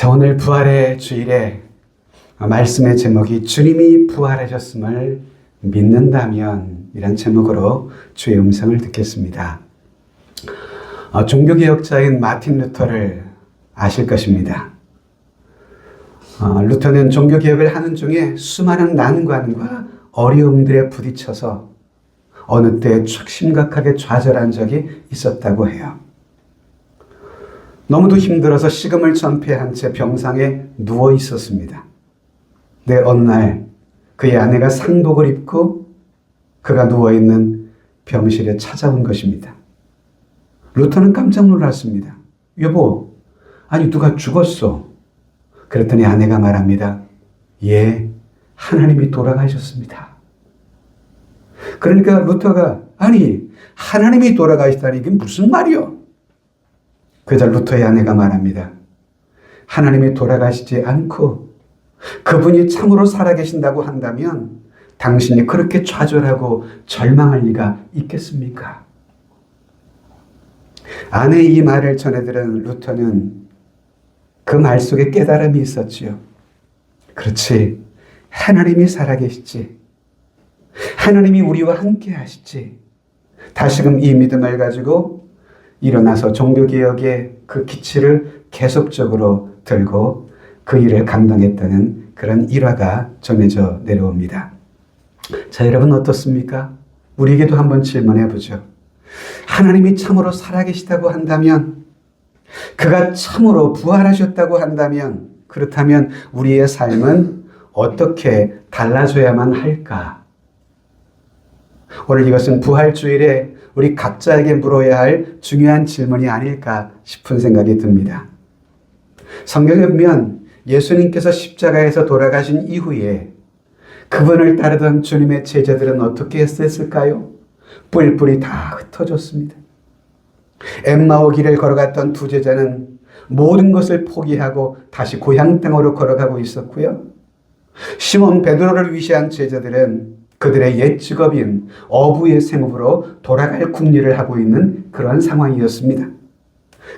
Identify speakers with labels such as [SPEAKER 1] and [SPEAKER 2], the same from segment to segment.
[SPEAKER 1] 자, 오늘 부활의 주일에 말씀의 제목이 주님이 부활하셨음을 믿는다면 이란 제목으로 주의 음성을 듣겠습니다. 종교개혁자인 마틴 루터를 아실 것입니다. 루터는 종교개혁을 하는 중에 수많은 난관과 어려움들에 부딪혀서 어느 때 심각하게 좌절한 적이 있었다고 해요. 너무도 힘들어서 식음을 전폐한 채 병상에 누워 있었습니다. 어느 날 그의 아내가 상복을 입고 그가 누워있는 병실에 찾아온 것입니다. 루터는 깜짝 놀랐습니다. 여보, 아니 누가 죽었어? 그랬더니 아내가 말합니다. 예, 하나님이 돌아가셨습니다. 그러니까 루터가 아니 하나님이 돌아가시다니 이게 무슨 말이요? 그러자 루터의 아내가 말합니다. 하나님이 돌아가시지 않고 그분이 참으로 살아계신다고 한다면 당신이 그렇게 좌절하고 절망할 리가 있겠습니까? 아내의 이 말을 전해들은 루터는 그 말 속에 깨달음이 있었지요. 그렇지, 하나님이 살아계시지. 하나님이 우리와 함께 하시지. 다시금 이 믿음을 가지고 일어나서 종교개혁의 그 기치를 계속적으로 들고 그 일을 감당했다는 그런 일화가 전해져 내려옵니다. 자, 여러분 어떻습니까? 우리에게도 한번 질문해 보죠. 하나님이 참으로 살아계시다고 한다면, 그가 참으로 부활하셨다고 한다면, 그렇다면 우리의 삶은 어떻게 달라져야만 할까? 오늘 이것은 부활주일에 우리 각자에게 물어야 할 중요한 질문이 아닐까 싶은 생각이 듭니다. 성경에 보면 예수님께서 십자가에서 돌아가신 이후에 그분을 따르던 주님의 제자들은 어떻게 했을까요? 뿔뿔이 다 흩어졌습니다. 엠마오 길을 걸어갔던 두 제자는 모든 것을 포기하고 다시 고향 땅으로 걸어가고 있었고요. 시몬 베드로를 위시한 제자들은 그들의 옛 직업인 어부의 생업으로 돌아갈 궁리를 하고 있는 그러한 상황이었습니다.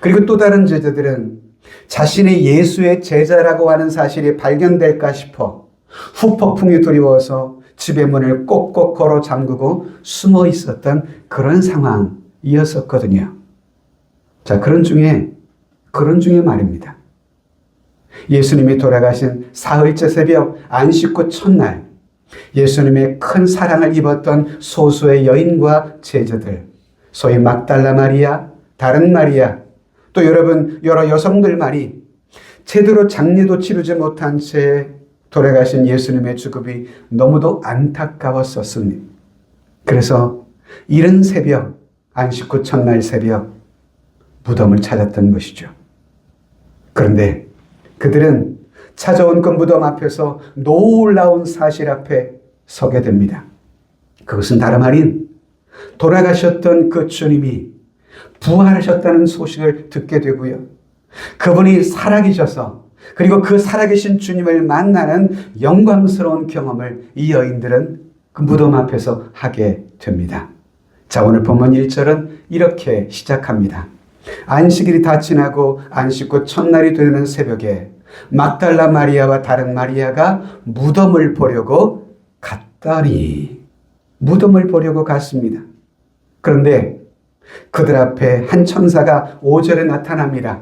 [SPEAKER 1] 그리고 또 다른 제자들은 자신이 예수의 제자라고 하는 사실이 발견될까 싶어 후폭풍이 두려워서 집의 문을 꼭꼭 걸어 잠그고 숨어 있었던 그런 상황이었었거든요. 자, 그런 중에 말입니다. 예수님이 돌아가신 사흘째 새벽 안식 후 첫날, 예수님의 큰 사랑을 입었던 소수의 여인과 제자들, 소위 막달라 마리아, 다른 마리아, 또 여러 여성들만이 제대로 장례도 치르지 못한 채 돌아가신 예수님의 죽음이 너무도 안타까웠었습니다. 그래서 이른 새벽, 안식 후 첫날 새벽, 무덤을 찾았던 것이죠. 그런데 그들은 찾아온 그 무덤 앞에서 놀라운 사실 앞에 서게 됩니다. 그것은 다름 아닌 돌아가셨던 그 주님이 부활하셨다는 소식을 듣게 되고요. 그분이 살아계셔서 그리고 그 살아계신 주님을 만나는 영광스러운 경험을 이 여인들은 그 무덤 앞에서 하게 됩니다. 자, 오늘 본문 1절은 이렇게 시작합니다. 안식일이 다 지나고 안식 후 첫날이 되는 새벽에 막달라 마리아와 다른 마리아가 무덤을 보려고 갔더니, 무덤을 보려고 갔습니다. 그런데 그들 앞에 한 천사가 5절에 나타납니다.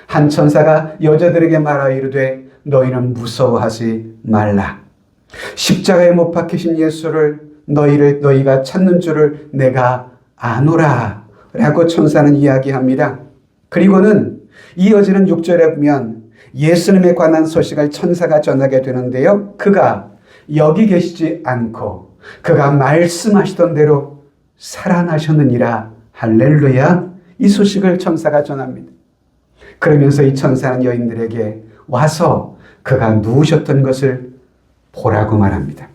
[SPEAKER 1] 한 천사가 여자들에게 말하 이르되 너희는 무서워하지 말라. 십자가에 못 박히신 예수를 너희가 찾는 줄을 내가 아노라 라고 천사는 이야기합니다. 그리고는 이어지는 6절에 보면 예수님에 관한 소식을 천사가 전하게 되는데요. 그가 여기 계시지 않고 그가 말씀하시던 대로 살아나셨느니라. 할렐루야. 이 소식을 천사가 전합니다. 그러면서 이 천사는 여인들에게 와서 그가 누우셨던 것을 보라고 말합니다.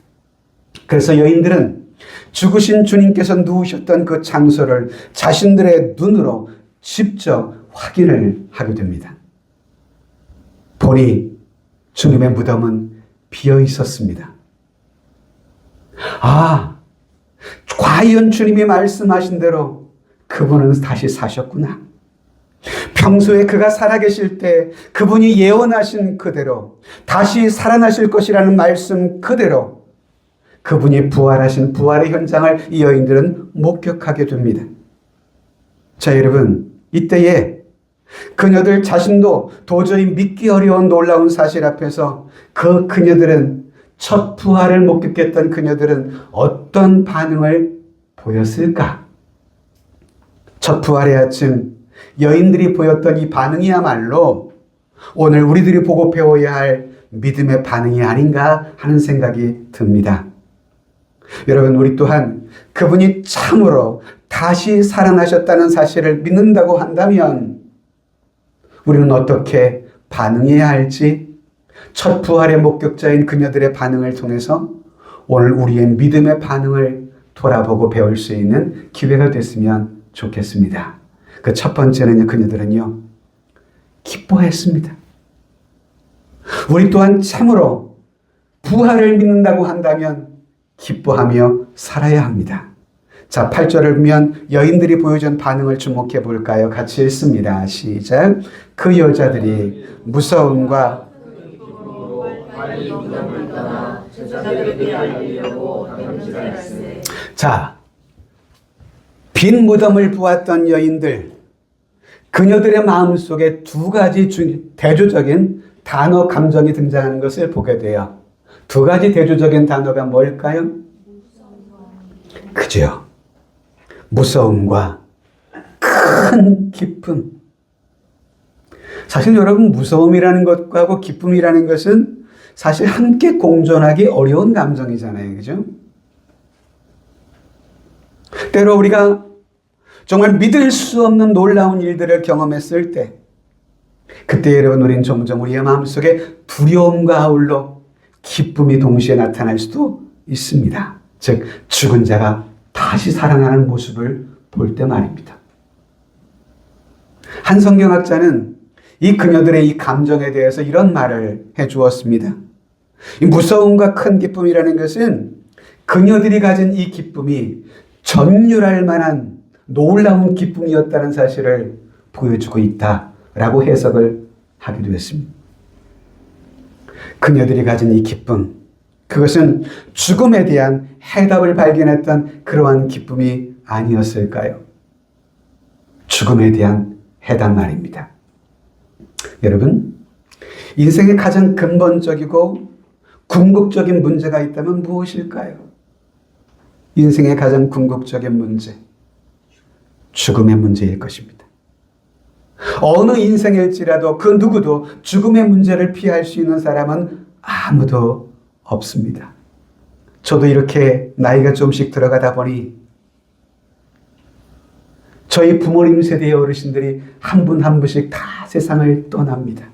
[SPEAKER 1] 그래서 여인들은 죽으신 주님께서 누우셨던 그 장소를 자신들의 눈으로 직접 확인을 하게 됩니다. 보니 주님의 무덤은 비어 있었습니다. 아, 과연 주님이 말씀하신 대로 그분은 다시 사셨구나. 평소에 그가 살아계실 때 그분이 예언하신 그대로 다시 살아나실 것이라는 말씀 그대로 그분이 부활하신 부활의 현장을 이 여인들은 목격하게 됩니다. 자, 여러분, 이때에 그녀들 자신도 도저히 믿기 어려운 놀라운 사실 앞에서 그녀들은 첫 부활을 목격했던 그녀들은 어떤 반응을 보였을까? 첫 부활의 아침 여인들이 보였던 이 반응이야말로 오늘 우리들이 보고 배워야 할 믿음의 반응이 아닌가 하는 생각이 듭니다. 여러분, 우리 또한 그분이 참으로 다시 살아나셨다는 사실을 믿는다고 한다면 우리는 어떻게 반응해야 할지 첫 부활의 목격자인 그녀들의 반응을 통해서 오늘 우리의 믿음의 반응을 돌아보고 배울 수 있는 기회가 됐으면 좋겠습니다. 그 첫 번째는 그녀들은요, 기뻐했습니다. 우리 또한 참으로 부활을 믿는다고 한다면 기뻐하며 살아야 합니다. 자, 8절을 보면 여인들이 보여준 반응을 주목해 볼까요? 같이 읽습니다. 시작. 그 여자들이 무서움과 자, 빈 무덤을 보았던 여인들, 그녀들의 마음속에 두 가지 대조적인 단어 감정이 등장하는 것을 보게 돼요. 두 가지 대조적인 단어가 뭘까요? 그죠? 무서움과 큰 기쁨. 사실 여러분, 무서움이라는 것과 기쁨이라는 것은 사실 함께 공존하기 어려운 감정이잖아요. 그죠? 때로 우리가 정말 믿을 수 없는 놀라운 일들을 경험했을 때 그때 여러분 우리는 종종 우리의 마음속에 두려움과 아울러 기쁨이 동시에 나타날 수도 있습니다. 즉 죽은 자가 다시 살아나는 모습을 볼 때 말입니다. 한 성경학자는 이 그녀들의 이 감정에 대해서 이런 말을 해주었습니다. 이 무서움과 큰 기쁨이라는 것은 그녀들이 가진 이 기쁨이 전율할 만한 놀라운 기쁨이었다는 사실을 보여주고 있다라고 해석을 하기도 했습니다. 그녀들이 가진 이 기쁨, 그것은 죽음에 대한 해답을 발견했던 그러한 기쁨이 아니었을까요? 죽음에 대한 해답 말입니다. 여러분, 인생의 가장 근본적이고 궁극적인 문제가 있다면 무엇일까요? 인생의 가장 궁극적인 문제, 죽음의 문제일 것입니다. 어느 인생일지라도 그 누구도 죽음의 문제를 피할 수 있는 사람은 아무도 없습니다. 저도 이렇게 나이가 좀씩 들어가다 보니 저희 부모님 세대의 어르신들이 한 분 한 분씩 다 세상을 떠납니다.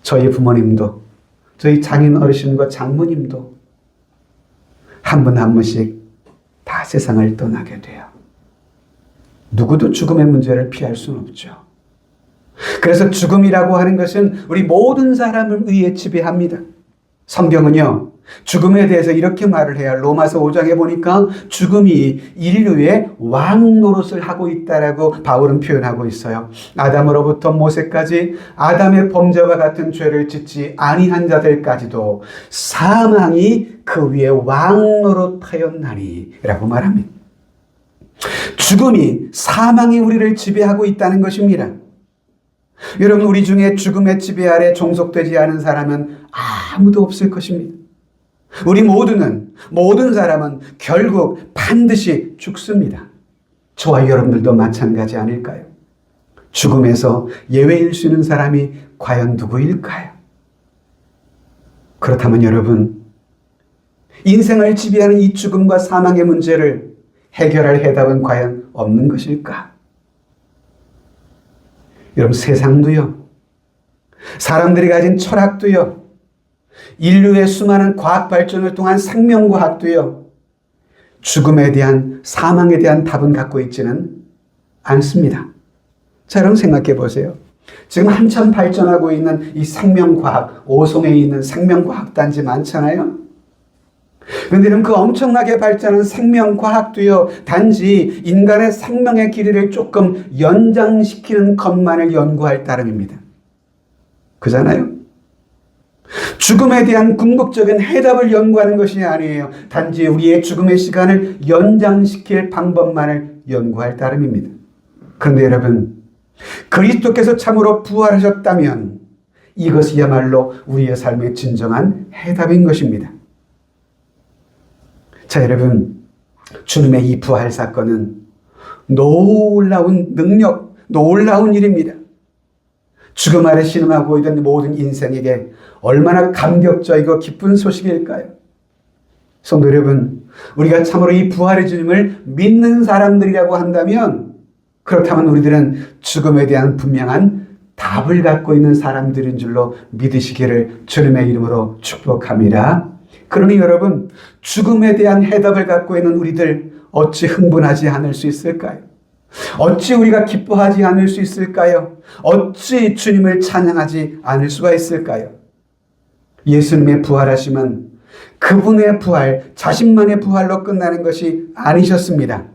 [SPEAKER 1] 저희 부모님도, 저희 장인 어르신과 장모님도 한 분 한 분씩 다 세상을 떠나게 돼요. 누구도 죽음의 문제를 피할 수는 없죠. 그래서 죽음이라고 하는 것은 우리 모든 사람을 의해 지배합니다. 성경은요, 죽음에 대해서 이렇게 말을 해요. 로마서 5장에 보니까 죽음이 인류의 왕 노릇을 하고 있다라고 바울은 표현하고 있어요. 아담으로부터 모세까지 아담의 범죄와 같은 죄를 짓지 아니한 자들까지도 사망이 그 위에 왕 노릇하였나니 라고 말합니다. 죽음이, 사망이 우리를 지배하고 있다는 것입니다. 여러분, 우리 중에 죽음의 지배 아래 종속되지 않은 사람은 아무도 없을 것입니다. 우리 모든 사람은 결국 반드시 죽습니다. 저와 여러분들도 마찬가지 아닐까요? 죽음에서 예외일 수 있는 사람이 과연 누구일까요? 그렇다면 여러분, 인생을 지배하는 이 죽음과 사망의 문제를 해결할 해답은 과연 없는 것일까? 여러분, 세상도요, 사람들이 가진 철학도요, 인류의 수많은 과학 발전을 통한 생명과학도요, 죽음에 대한, 사망에 대한 답은 갖고 있지는 않습니다. 자, 여러분 생각해 보세요. 지금 한참 발전하고 있는 이 생명과학, 오송에 있는 생명과학 단지 많잖아요. 그런데 그 엄청나게 발전한 생명과학도요, 단지 인간의 생명의 길이를 조금 연장시키는 것만을 연구할 따름입니다. 그잖아요? 죽음에 대한 궁극적인 해답을 연구하는 것이 아니에요. 단지 우리의 죽음의 시간을 연장시킬 방법만을 연구할 따름입니다. 그런데 여러분, 그리스도께서 참으로 부활하셨다면 이것이야말로 우리의 삶의 진정한 해답인 것입니다. 자, 여러분, 주님의 이 부활 사건은 놀라운 능력, 놀라운 일입니다. 죽음 아래 신음하고 있던 모든 인생에게 얼마나 감격적이고 기쁜 소식일까요? 성도 여러분, 우리가 참으로 이 부활의 주님을 믿는 사람들이라고 한다면, 그렇다면 우리들은 죽음에 대한 분명한 답을 갖고 있는 사람들인 줄로 믿으시기를 주님의 이름으로 축복합니다. 그러니 여러분, 죽음에 대한 해답을 갖고 있는 우리들 어찌 흥분하지 않을 수 있을까요? 어찌 우리가 기뻐하지 않을 수 있을까요? 어찌 주님을 찬양하지 않을 수가 있을까요? 예수님의 부활하심은 그분의 부활, 자신만의 부활로 끝나는 것이 아니셨습니다.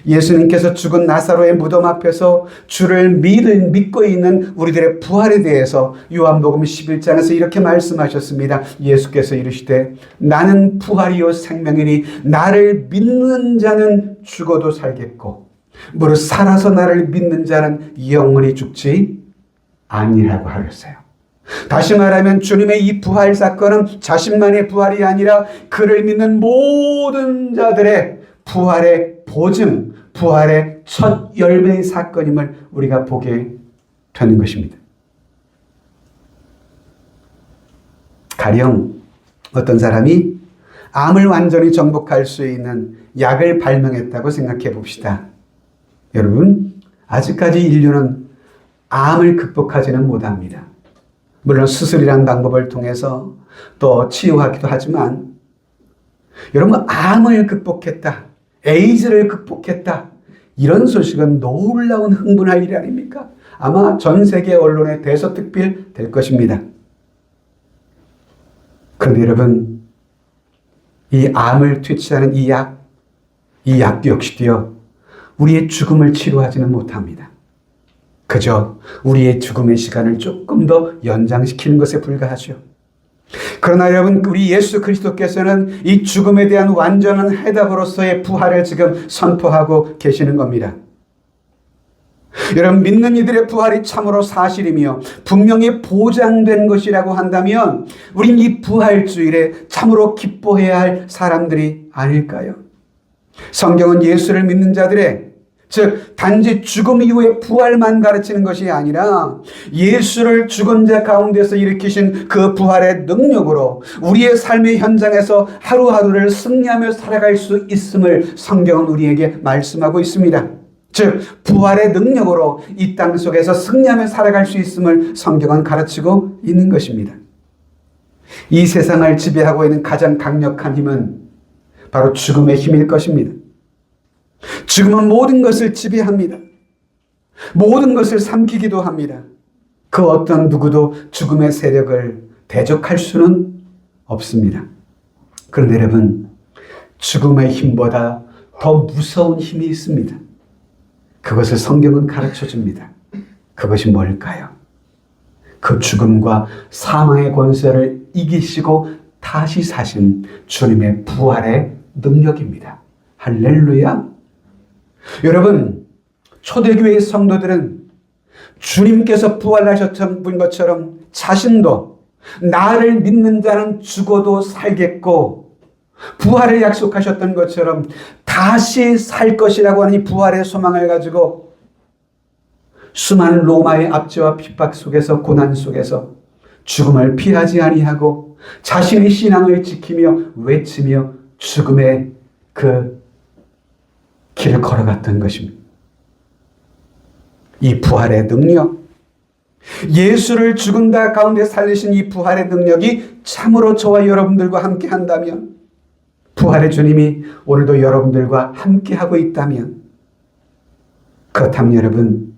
[SPEAKER 1] 예수님께서 죽은 나사로의 무덤 앞에서 주를 믿고 있는 우리들의 부활에 대해서 요한복음 11장에서 이렇게 말씀하셨습니다. 예수께서 이르시되 나는 부활이요 생명이니 나를 믿는 자는 죽어도 살겠고 무릇 살아서 나를 믿는 자는 영원히 죽지 아니라고 하셨어요. 다시 말하면 주님의 이 부활 사건은 자신만의 부활이 아니라 그를 믿는 모든 자들의 부활의 보증, 부활의 첫 열매의 사건임을 우리가 보게 되는 것입니다. 가령 어떤 사람이 암을 완전히 정복할 수 있는 약을 발명했다고 생각해 봅시다. 여러분, 아직까지 인류는 암을 극복하지는 못합니다. 물론 수술이라는 방법을 통해서 또 치유하기도 하지만, 여러분, 암을 극복했다, 에이즈를 극복했다, 이런 소식은 놀라운 흥분할 일이 아닙니까? 아마 전 세계 언론의 대서특필 될 것입니다. 그런데 여러분, 이 암을 퇴치하는 이 약도 역시도요, 우리의 죽음을 치료하지는 못합니다. 그저 우리의 죽음의 시간을 조금 더 연장시키는 것에 불과하죠. 그러나 여러분, 우리 예수 그리스도께서는 이 죽음에 대한 완전한 해답으로서의 부활을 지금 선포하고 계시는 겁니다. 여러분, 믿는 이들의 부활이 참으로 사실이며 분명히 보장된 것이라고 한다면 우린 이 부활주일에 참으로 기뻐해야 할 사람들이 아닐까요? 성경은 예수를 믿는 자들의, 즉 단지 죽음 이후의 부활만 가르치는 것이 아니라 예수를 죽은 자 가운데서 일으키신 그 부활의 능력으로 우리의 삶의 현장에서 하루하루를 승리하며 살아갈 수 있음을 성경은 우리에게 말씀하고 있습니다. 즉 부활의 능력으로 이 땅 속에서 승리하며 살아갈 수 있음을 성경은 가르치고 있는 것입니다. 이 세상을 지배하고 있는 가장 강력한 힘은 바로 죽음의 힘일 것입니다. 죽음은 모든 것을 지배합니다. 모든 것을 삼키기도 합니다. 그 어떤 누구도 죽음의 세력을 대적할 수는 없습니다. 그런데 여러분, 죽음의 힘보다 더 무서운 힘이 있습니다. 그것을 성경은 가르쳐 줍니다. 그것이 뭘까요? 그 죽음과 사망의 권세를 이기시고 다시 사신 주님의 부활의 능력입니다. 할렐루야! 여러분, 초대교회의 성도들은 주님께서 부활하셨던 것처럼 자신도 나를 믿는 자는 죽어도 살겠고 부활을 약속하셨던 것처럼 다시 살 것이라고 하는 이 부활의 소망을 가지고 수많은 로마의 압제와 핍박 속에서, 고난 속에서 죽음을 피하지 아니하고 자신의 신앙을 지키며 외치며 죽음의 그 길을 걸어갔던 것입니다. 이 부활의 능력, 예수를 죽은 자 가운데 살리신 이 부활의 능력이 참으로 저와 여러분들과 함께 한다면, 부활의 주님이 오늘도 여러분들과 함께 하고 있다면, 그렇다면 여러분,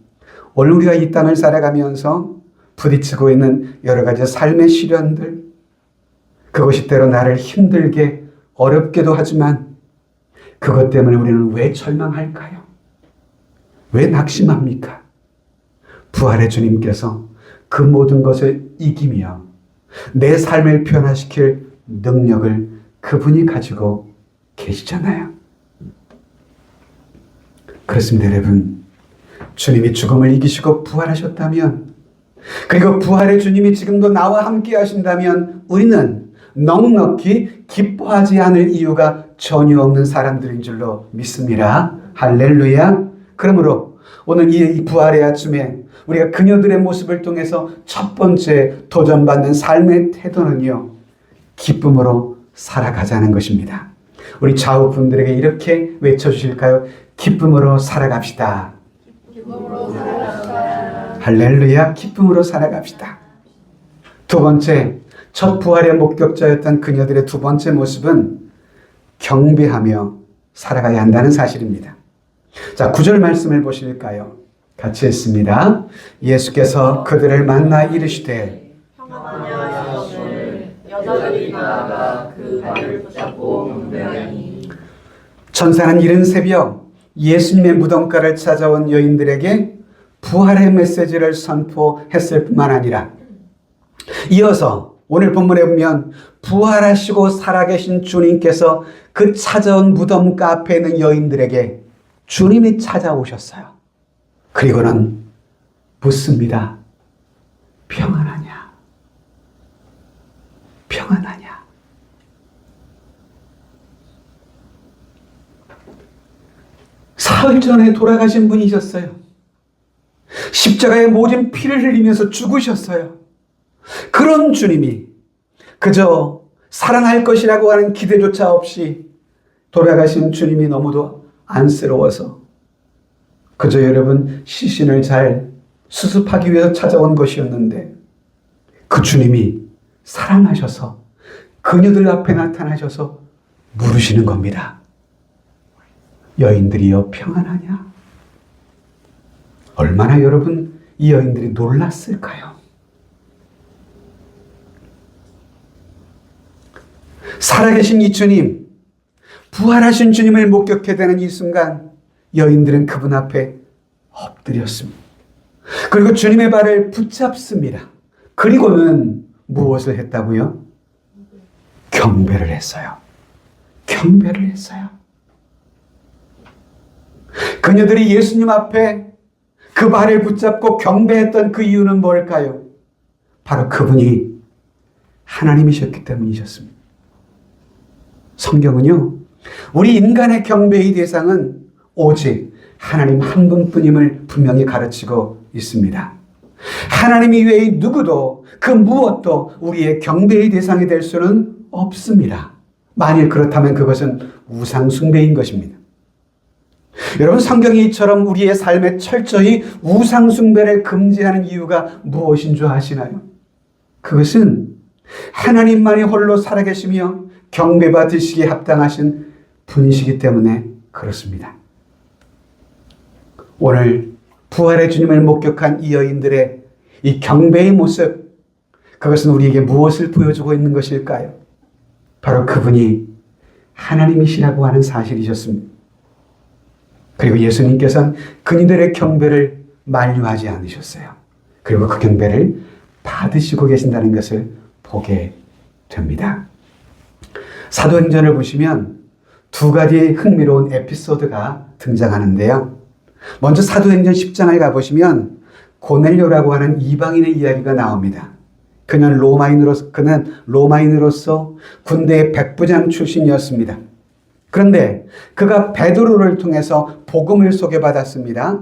[SPEAKER 1] 오늘 우리가 이 땅을 살아가면서 부딪히고 있는 여러 가지 삶의 시련들, 그것이 때로 나를 힘들게 어렵기도 하지만 그것 때문에 우리는 왜 절망할까요? 왜 낙심합니까? 부활의 주님께서 그 모든 것을 이기며 내 삶을 변화시킬 능력을 그분이 가지고 계시잖아요. 그렇습니다, 여러분. 주님이 죽음을 이기시고 부활하셨다면, 그리고 부활의 주님이 지금도 나와 함께 하신다면 우리는 넉넉히 기뻐하지 않을 이유가 전혀 없는 사람들인 줄로 믿습니다. 할렐루야. 그러므로 오늘 이 부활의 아침에 우리가 그녀들의 모습을 통해서 첫 번째 도전받는 삶의 태도는요, 기쁨으로 살아가자는 것입니다. 우리 좌우분들에게 이렇게 외쳐주실까요? 기쁨으로 살아갑시다.
[SPEAKER 2] 기쁨으로 살아갑시다.
[SPEAKER 1] 할렐루야. 기쁨으로 살아갑시다. 두 번째, 첫 부활의 목격자였던 그녀들의 두 번째 모습은 경배하며 살아가야 한다는 사실입니다. 자, 9절 말씀을 보실까요? 같이 했습니다. 예수께서 그들을 만나 이르시되
[SPEAKER 2] 평안하시오늘 여자들이 나아가 그 발을 붙잡고 경배하니.
[SPEAKER 1] 천사는 이른 새벽 예수님의 무덤가를 찾아온 여인들에게 부활의 메시지를 선포했을 뿐만 아니라 이어서 오늘 본문에 보면 부활하시고 살아계신 주님께서 그 찾아온 무덤가 앞에 있는 여인들에게 주님이 찾아오셨어요. 그리고는 묻습니다. 평안하냐? 평안하냐? 사흘 전에 돌아가신 분이셨어요. 십자가에 모진 피를 흘리면서 죽으셨어요. 그런 주님이 그저 사랑할 것이라고 하는 기대조차 없이 돌아가신 주님이 너무도 안쓰러워서 그저 여러분 시신을 잘 수습하기 위해서 찾아온 것이었는데 그 주님이 사랑하셔서 그녀들 앞에 나타나셔서 물으시는 겁니다. 여인들이여 평안하냐? 얼마나 여러분 이 여인들이 놀랐을까요? 살아계신 이 주님, 부활하신 주님을 목격해 되는 이 순간 여인들은 그분 앞에 엎드렸습니다. 그리고 주님의 발을 붙잡습니다. 그리고는 무엇을 했다고요? 경배를 했어요. 경배를 했어요. 그녀들이 예수님 앞에 그 발을 붙잡고 경배했던 그 이유는 뭘까요? 바로 그분이 하나님이셨기 때문이셨습니다. 성경은요, 우리 인간의 경배의 대상은 오직 하나님 한 분뿐임을 분명히 가르치고 있습니다. 하나님 이외의 누구도 그 무엇도 우리의 경배의 대상이 될 수는 없습니다. 만일 그렇다면 그것은 우상 숭배인 것입니다. 여러분, 성경이 이처럼 우리의 삶에 철저히 우상 숭배를 금지하는 이유가 무엇인 줄 아시나요? 그것은 하나님만이 홀로 살아계시며 경배받으시기에 합당하신 분이시기 때문에 그렇습니다. 오늘 부활의 주님을 목격한 이 여인들의 이 경배의 모습, 그것은 우리에게 무엇을 보여주고 있는 것일까요? 바로 그분이 하나님이시라고 하는 사실이셨습니다. 그리고 예수님께서는 그들의 경배를 만류하지 않으셨어요. 그리고 그 경배를 받으시고 계신다는 것을 보게 됩니다. 사도행전을 보시면 두 가지 흥미로운 에피소드가 등장하는데요. 먼저 사도행전 10장을 가보시면 고넬료라고 하는 이방인의 이야기가 나옵니다. 그는 로마인으로서 군대의 백부장 출신이었습니다. 그런데 그가 베드로를 통해서 복음을 소개받았습니다.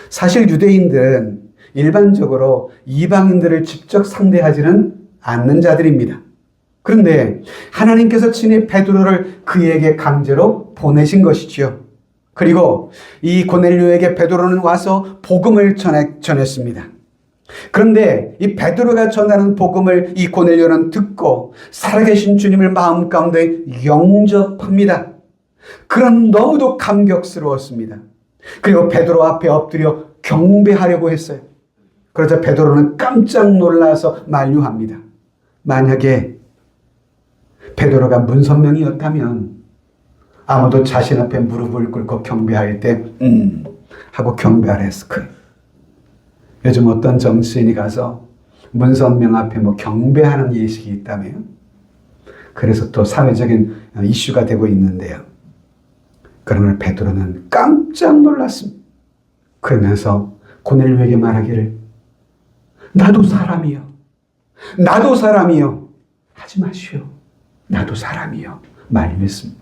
[SPEAKER 1] 사실 유대인들은 일반적으로 이방인들을 직접 상대하지는 않는 자들입니다. 그런데 하나님께서 친히 베드로를 그에게 강제로 보내신 것이지요. 그리고 이 고넬료에게 베드로는 와서 복음을 전했습니다. 그런데 이 베드로가 전하는 복음을 이 고넬료는 듣고 살아계신 주님을 마음 가운데 영접합니다. 그런 너무도 감격스러웠습니다. 그리고 베드로 앞에 엎드려 경배하려고 했어요. 그러자 베드로는 깜짝 놀라서 만류합니다. 만약에 베드로가 문선명이었다면 아무도 자신 앞에 무릎을 꿇고 경배할 때 하고 경배하라 했을 거예요. 요즘 어떤 정치인이 가서 문선명 앞에 뭐 경배하는 예식이 있다며요. 그래서 또 사회적인 이슈가 되고 있는데요. 그러면 베드로는 깜짝 놀랐습니다. 그러면서 고넬료에게 말하기를 나도 사람이요. 나도 사람이요. 하지 마시오. 나도 사람이요. 말했습니다.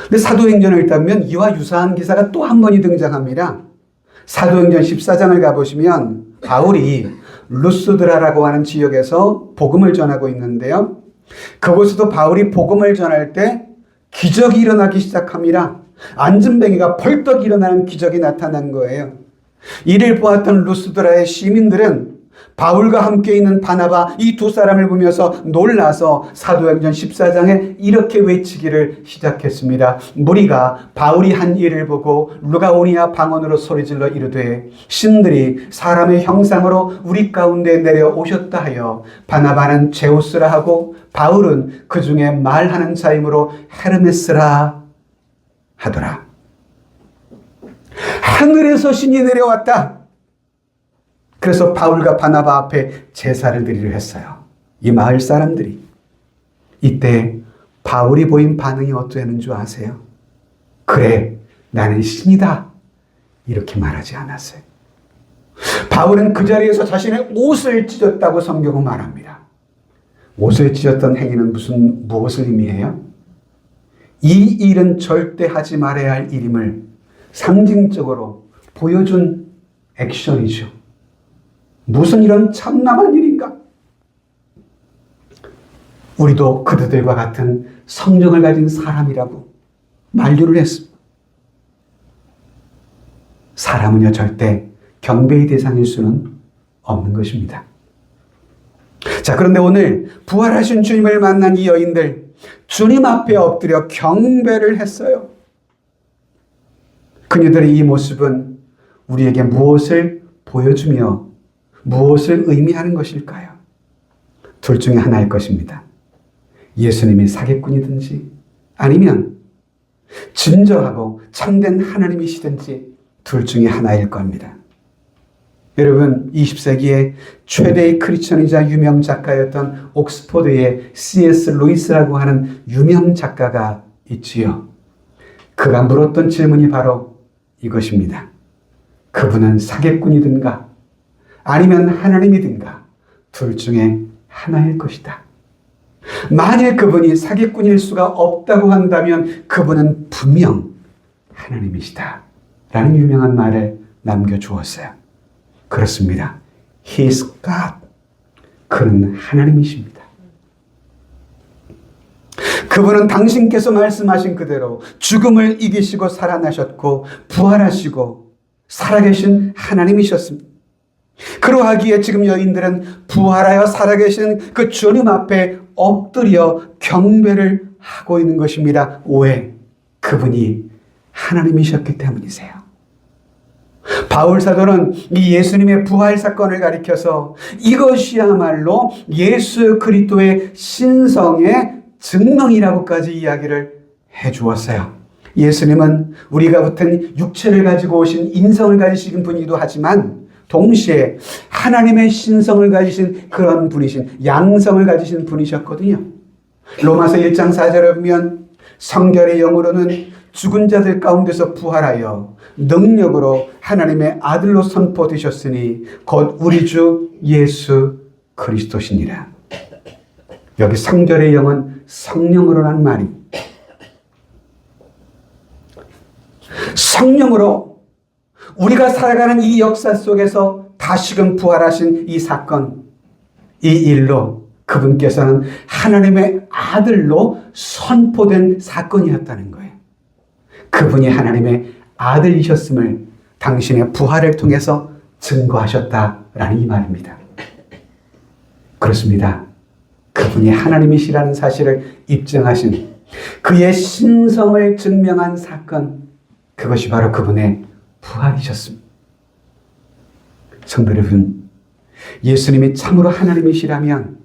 [SPEAKER 1] 근데 사도행전을 읽다면 이와 유사한 기사가 또 한 번이 등장합니다. 사도행전 14장을 가보시면 바울이 루스드라라고 하는 지역에서 복음을 전하고 있는데요. 그곳에도 바울이 복음을 전할 때 기적이 일어나기 시작합니다. 앉은뱅이가 벌떡 일어나는 기적이 나타난 거예요. 이를 보았던 루스드라의 시민들은 바울과 함께 있는 바나바 이 두 사람을 보면서 놀라서 사도행전 14장에 이렇게 외치기를 시작했습니다. 무리가 바울이 한 일을 보고 루가오니아 방언으로 소리질러 이르되 신들이 사람의 형상으로 우리 가운데 내려오셨다 하여 바나바는 제우스라 하고 바울은 그 중에 말하는 자이므로 헤르메스라 하더라. 하늘에서 신이 내려왔다. 그래서 바울과 바나바 앞에 제사를 드리려 했어요. 이 마을 사람들이. 이때 바울이 보인 반응이 어떠했는 줄 아세요? 그래, 나는 신이다. 이렇게 말하지 않았어요. 바울은 그 자리에서 자신의 옷을 찢었다고 성경은 말합니다. 옷을 찢었던 행위는 무엇을 의미해요? 이 일은 절대 하지 말아야 할 일임을 상징적으로 보여준 액션이죠. 무슨 이런 참남한 일인가? 우리도 그들과 같은 성령을 가진 사람이라고 만류를 했습니다. 사람은요 절대 경배의 대상일 수는 없는 것입니다. 자, 그런데 오늘 부활하신 주님을 만난 이 여인들 주님 앞에 엎드려 경배를 했어요. 그녀들의 이 모습은 우리에게 무엇을 보여주며 무엇을 의미하는 것일까요? 둘 중에 하나일 것입니다. 예수님이 사기꾼이든지 아니면 진정하고 참된 하나님이시든지 둘 중에 하나일 겁니다. 여러분, 20세기의 최대의 크리스천이자 유명 작가였던 옥스포드의 C.S. 루이스라고 하는 유명 작가가 있지요. 그가 물었던 질문이 바로 이것입니다. 그분은 사기꾼이든가 아니면 하나님이든가 둘 중에 하나일 것이다. 만일 그분이 사기꾼일 수가 없다고 한다면 그분은 분명 하나님이시다. 라는 유명한 말을 남겨주었어요. 그렇습니다. He is God. 그는 하나님이십니다. 그분은 당신께서 말씀하신 그대로 죽음을 이기시고 살아나셨고 부활하시고 살아계신 하나님이셨습니다. 그러하기에 지금 여인들은 부활하여 살아계신 그 주님 앞에 엎드려 경배를 하고 있는 것입니다. 왜? 그분이 하나님이셨기 때문이세요. 바울 사도는 이 예수님의 부활 사건을 가리켜서 이것이야말로 예수 그리스도의 신성의 증명이라고까지 이야기를 해주었어요. 예수님은 우리가 같은 육체를 가지고 오신 인성을 가지신 분이기도 하지만 동시에 하나님의 신성을 가지신 그런 분이신 양성을 가지신 분이셨거든요. 로마서 1장 4절에 보면 성결의 영으로는 죽은 자들 가운데서 부활하여 능력으로 하나님의 아들로 선포되셨으니 곧 우리 주 예수 그리스도시니라. 여기 성결의 영은 성령으로라는 말이 성령으로 우리가 살아가는 이 역사 속에서 다시금 부활하신 이 사건, 이 일로 그분께서는 하나님의 아들로 선포된 사건이었다는 거예요. 그분이 하나님의 아들이셨음을 당신의 부활을 통해서 증거하셨다라는 이 말입니다. 그렇습니다. 그분이 하나님이시라는 사실을 입증하신 그의 신성을 증명한 사건, 그것이 바로 그분의 부활이셨습니다. 성도 여러분, 예수님이 참으로 하나님이시라면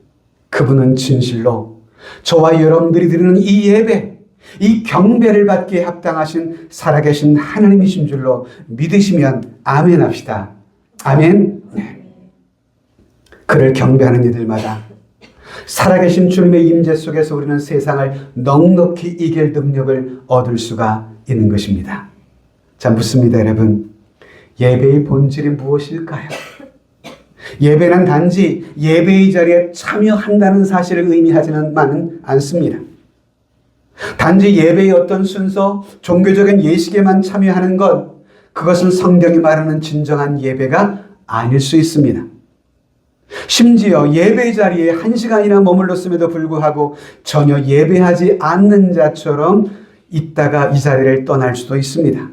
[SPEAKER 1] 그분은 진실로 저와 여러분들이 드리는 이 예배, 이 경배를 받기에 합당하신 살아계신 하나님이신 줄로 믿으시면 아멘 합시다. 아멘. 네. 그를 경배하는 이들마다 살아계신 주님의 임재 속에서 우리는 세상을 넉넉히 이길 능력을 얻을 수가 있는 것입니다. 자, 묻습니다, 여러분. 예배의 본질이 무엇일까요? 예배는 단지 예배의 자리에 참여한다는 사실을 의미하지는 않습니다. 단지 예배의 어떤 순서, 종교적인 예식에만 참여하는 것, 그것은 성경이 말하는 진정한 예배가 아닐 수 있습니다. 심지어 예배 자리에 1시간이나 머물렀음에도 불구하고 전혀 예배하지 않는 자처럼 있다가 이 자리를 떠날 수도 있습니다.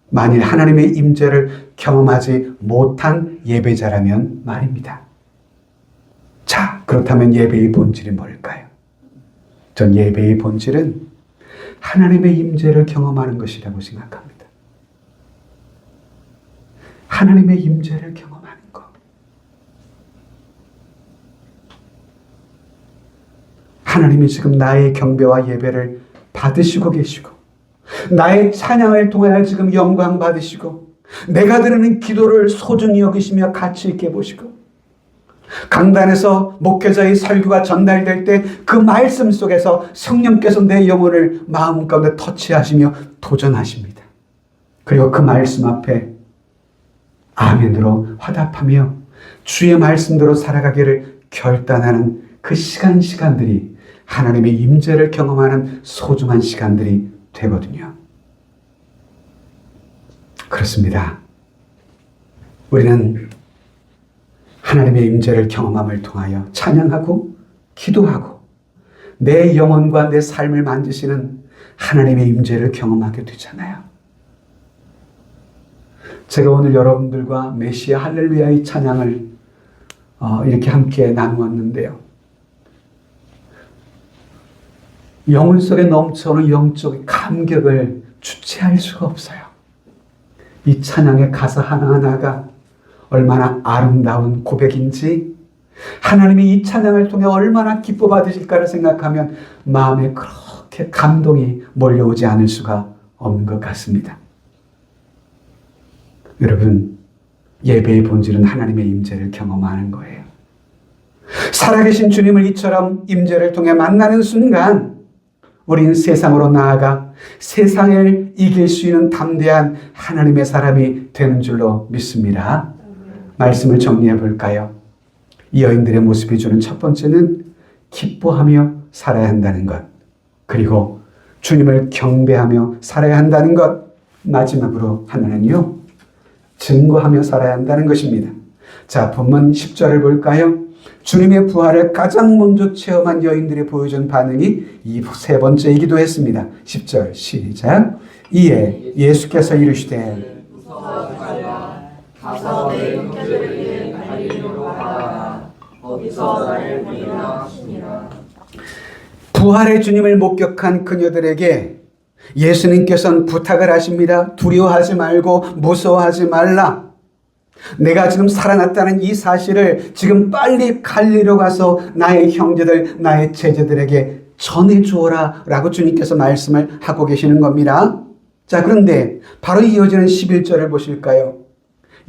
[SPEAKER 1] 만일 하나님의 임재를 경험하지 못한 예배자라면 말입니다. 자, 그렇다면 예배의 본질이 뭘까요? 전 예배의 본질은 하나님의 임재를 경험하는 것이라고 생각합니다. 하나님의 임재를 경험하는 것. 하나님이 지금 나의 경배와 예배를 받으시고 계시고 나의 찬양을 통하여 지금 영광 받으시고 내가 드리는 기도를 소중히 여기시며 가치 있게 보시고 강단에서 목회자의 설교가 전달될 때 그 말씀 속에서 성령께서 내 영혼을 마음 가운데 터치하시며 도전하십니다. 그리고 그 말씀 앞에 아멘으로 화답하며 주의 말씀대로 살아가기를 결단하는 그 시간들이 하나님의 임재를 경험하는 소중한 시간들이 되거든요. 그렇습니다. 우리는 하나님의 임재를 경험함을 통하여 찬양하고 기도하고 내 영혼과 내 삶을 만지시는 하나님의 임재를 경험하게 되잖아요. 제가 오늘 여러분들과 메시아 할렐루야의 찬양을 이렇게 함께 나누었는데요. 영혼 속에 넘쳐오는 영적 감격을 주체할 수가 없어요. 이 찬양의 가사 하나하나가 얼마나 아름다운 고백인지 하나님이 이 찬양을 통해 얼마나 기뻐 받으실까를 생각하면 마음에 그렇게 감동이 몰려오지 않을 수가 없는 것 같습니다. 여러분, 예배의 본질은 하나님의 임재를 경험하는 거예요. 살아계신 주님을 이처럼 임재를 통해 만나는 순간 우리는 세상으로 나아가 세상을 이길 수 있는 담대한 하나님의 사람이 되는 줄로 믿습니다. 말씀을 정리해 볼까요? 이 여인들의 모습이 주는 첫 번째는 기뻐하며 살아야 한다는 것, 그리고 주님을 경배하며 살아야 한다는 것, 마지막으로 하나는요, 증거하며 살아야 한다는 것입니다. 자, 본문 10절을 볼까요? 주님의 부활을 가장 먼저 체험한 여인들이 보여준 반응이 이 세 번째이기도 했습니다. 10절 시작. 이에 예수께서 이르시되
[SPEAKER 2] 가서 내 형제들에게 갈릴리로 가라. 거기서 나를 보리라 하시니라.
[SPEAKER 1] 부활의 주님을 목격한 그녀들에게 예수님께서는 부탁을 하십니다. 두려워하지 말고 무서워하지 말라. 내가 지금 살아났다는 이 사실을 지금 빨리 갈리로 가서 나의 형제들, 나의 제자들에게 전해주어라 라고 주님께서 말씀을 하고 계시는 겁니다. 자, 그런데 바로 이어지는 11절을 보실까요?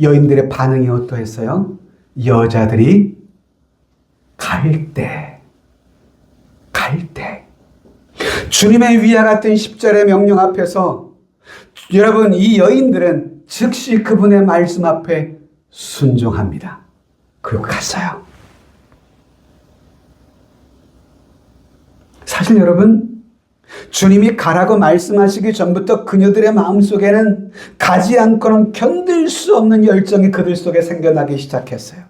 [SPEAKER 1] 여인들의 반응이 어떠했어요? 여자들이 갈 때 주님의 위와 같은 10절의 명령 앞에서 여러분, 이 여인들은 즉시 그분의 말씀 앞에 순종합니다. 그리고 갔어요. 사실 여러분, 주님이 가라고 말씀하시기 전부터 그녀들의 마음속에는 가지 않고는 견딜 수 없는 열정이 그들 속에 생겨나기 시작했어요.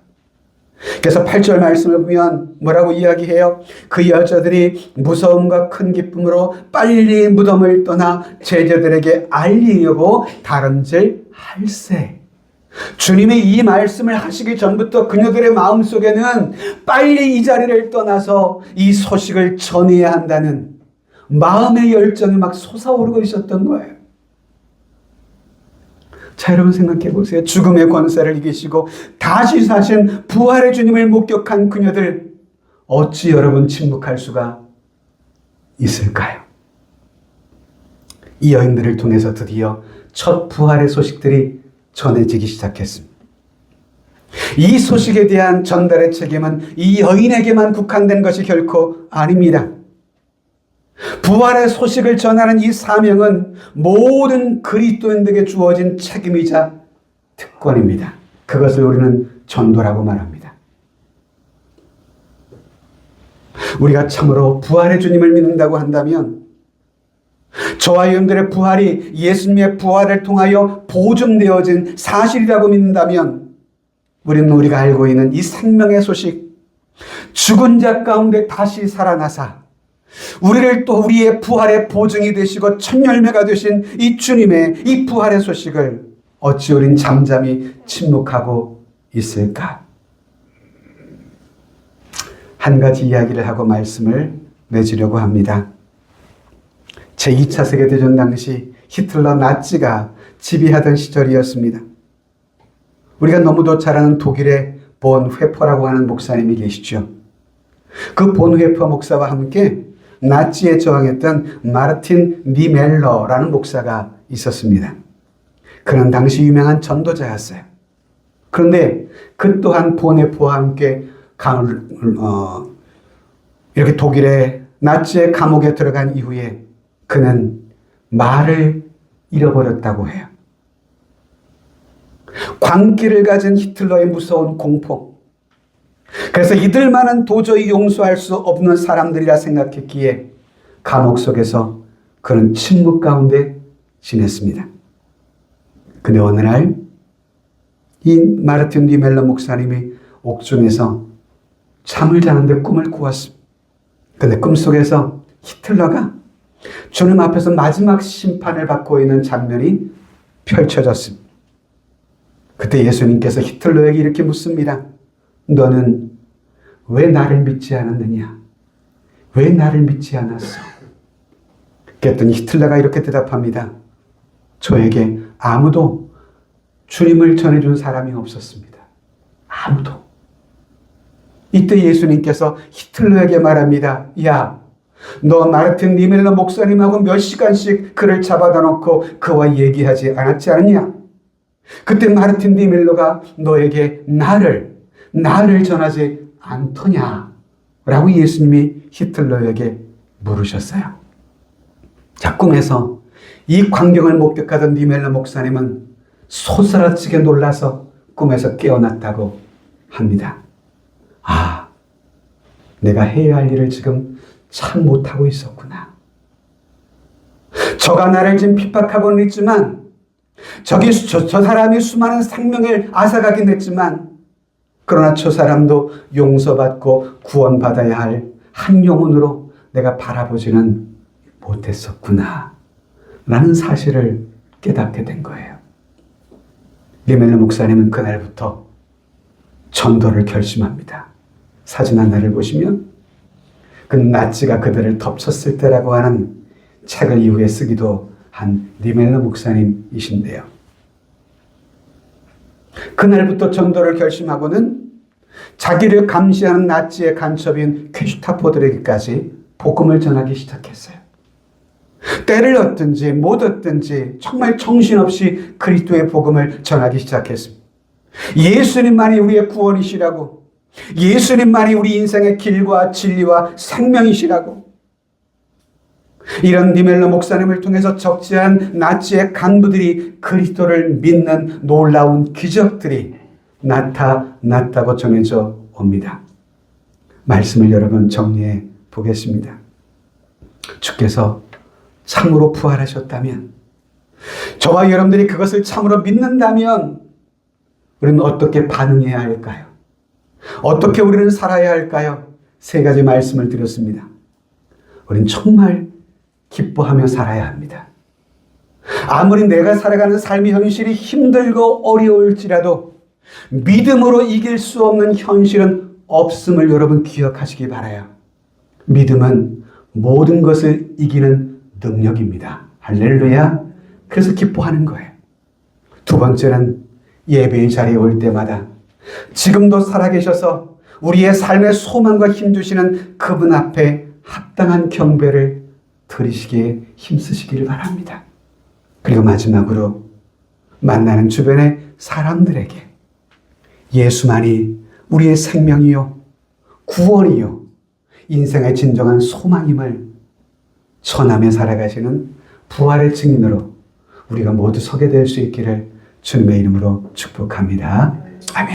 [SPEAKER 1] 그래서 8절 말씀을 보면 뭐라고 이야기해요? 그 여자들이 무서움과 큰 기쁨으로 빨리 무덤을 떠나 제자들에게 알리려고 다름질 할세. 주님이 이 말씀을 하시기 전부터 그녀들의 마음속에는 빨리 이 자리를 떠나서 이 소식을 전해야 한다는 마음의 열정이 막 솟아오르고 있었던 거예요. 자, 여러분 생각해 보세요. 죽음의 권세를 이기시고 다시 사신 부활의 주님을 목격한 그녀들, 어찌 여러분 침묵할 수가 있을까요? 이 여인들을 통해서 드디어 첫 부활의 소식들이 전해지기 시작했습니다. 이 소식에 대한 전달의 책임은 이 여인에게만 국한된 것이 결코 아닙니다. 부활의 소식을 전하는 이 사명은 모든 그리스도인들에게 주어진 책임이자 특권입니다. 그것을 우리는 전도라고 말합니다. 우리가 참으로 부활의 주님을 믿는다고 한다면, 저와 여러분들의 부활이 예수님의 부활을 통하여 보증되어진 사실이라고 믿는다면, 우리는 우리가 알고 있는 이 생명의 소식, 죽은 자 가운데 다시 살아나사 우리를 또 우리의 부활의 보증이 되시고 첫 열매가 되신 이 주님의 이 부활의 소식을 어찌 우린 잠잠히 침묵하고 있을까? 한 가지 이야기를 하고 말씀을 맺으려고 합니다. 제2차 세계대전 당시 히틀러 나치가 지배하던 시절이었습니다. 우리가 너무도 잘 아는 독일의 본회퍼라고 하는 목사님이 계시죠. 그 본회퍼 목사와 함께 나치에 저항했던 마르틴 니멜러라는 목사가 있었습니다. 그는 당시 유명한 전도자였어요. 그런데 그 또한 본회퍼와 함께 이렇게 독일의 나치의 감옥에 들어간 이후에 그는 말을 잃어버렸다고 해요. 광기를 가진 히틀러의 무서운 공포. 그래서 이들만은 도저히 용서할 수 없는 사람들이라 생각했기에 감옥 속에서 그는 침묵 가운데 지냈습니다. 근데 어느 날 이 마르틴 니멜러 목사님이 옥중에서 잠을 자는데 꿈을 꾸었습니다. 근데 꿈속에서 히틀러가 주님 앞에서 마지막 심판을 받고 있는 장면이 펼쳐졌습니다. 그때 예수님께서 히틀러에게 이렇게 묻습니다. 너는 왜 나를 믿지 않았느냐? 왜 나를 믿지 않았어? 그랬더니 히틀러가 이렇게 대답합니다. 저에게 아무도 주님을 전해준 사람이 없었습니다. 아무도. 이때 예수님께서 히틀러에게 말합니다. 야, 너 마르틴 니멜러 목사님하고 몇 시간씩 그를 잡아다 놓고 그와 얘기하지 않았지 않느냐? 그때 마르틴 니멜러가 너에게 나를 전하지 않더냐? 라고 예수님이 히틀러에게 물으셨어요. 자, 꿈에서 이 광경을 목격하던 니멜러 목사님은 소스라치게 놀라서 꿈에서 깨어났다고 합니다. 아, 내가 해야 할 일을 지금 참 못하고 있었구나. 저가 나를 지금 핍박하고는 있지만 저 사람이 수많은 생명을 앗아가긴 했지만 그러나 저 사람도 용서받고 구원받아야 할 한 영혼으로 내가 바라보지는 못했었구나 라는 사실을 깨닫게 된 거예요. 니멜러 목사님은 그날부터 전도를 결심합니다. 사진 하나를 보시면 그 나치가 그들을 덮쳤을 때라고 하는 책을 이후에 쓰기도 한 니멜러 목사님이신데요. 그날부터 전도를 결심하고는 자기를 감시하는 나치의 간첩인 쾌슈타포들에게까지 복음을 전하기 시작했어요. 때를 얻든지 못 얻든지 정말 정신없이 그리스도의 복음을 전하기 시작했습니다. 예수님만이 우리의 구원이시라고, 예수님만이 우리 인생의 길과 진리와 생명이시라고, 이런 니멜러 목사님을 통해서 적지 않은 나치의 간부들이 그리스도를 믿는 놀라운 기적들이 나타났다고 전해져 옵니다. 말씀을 여러분 정리해 보겠습니다. 주께서 참으로 부활하셨다면, 저와 여러분들이 그것을 참으로 믿는다면 우리는 어떻게 반응해야 할까요? 어떻게 우리는 살아야 할까요? 세 가지 말씀을 드렸습니다. 우리는 정말 기뻐하며 살아야 합니다. 아무리 내가 살아가는 삶의 현실이 힘들고 어려울지라도 믿음으로 이길 수 없는 현실은 없음을 여러분 기억하시기 바라요. 믿음은 모든 것을 이기는 능력입니다. 할렐루야. 그래서 기뻐하는 거예요. 두 번째는 예배의 자리에 올 때마다 지금도 살아계셔서 우리의 삶의 소망과 힘주시는 그분 앞에 합당한 경배를 드리시기에 힘쓰시기를 바랍니다. 그리고 마지막으로 만나는 주변의 사람들에게 예수만이 우리의 생명이요, 구원이요, 인생의 진정한 소망임을 전하며 살아가시는 부활의 증인으로 우리가 모두 서게 될 수 있기를 주님의 이름으로 축복합니다. 아멘.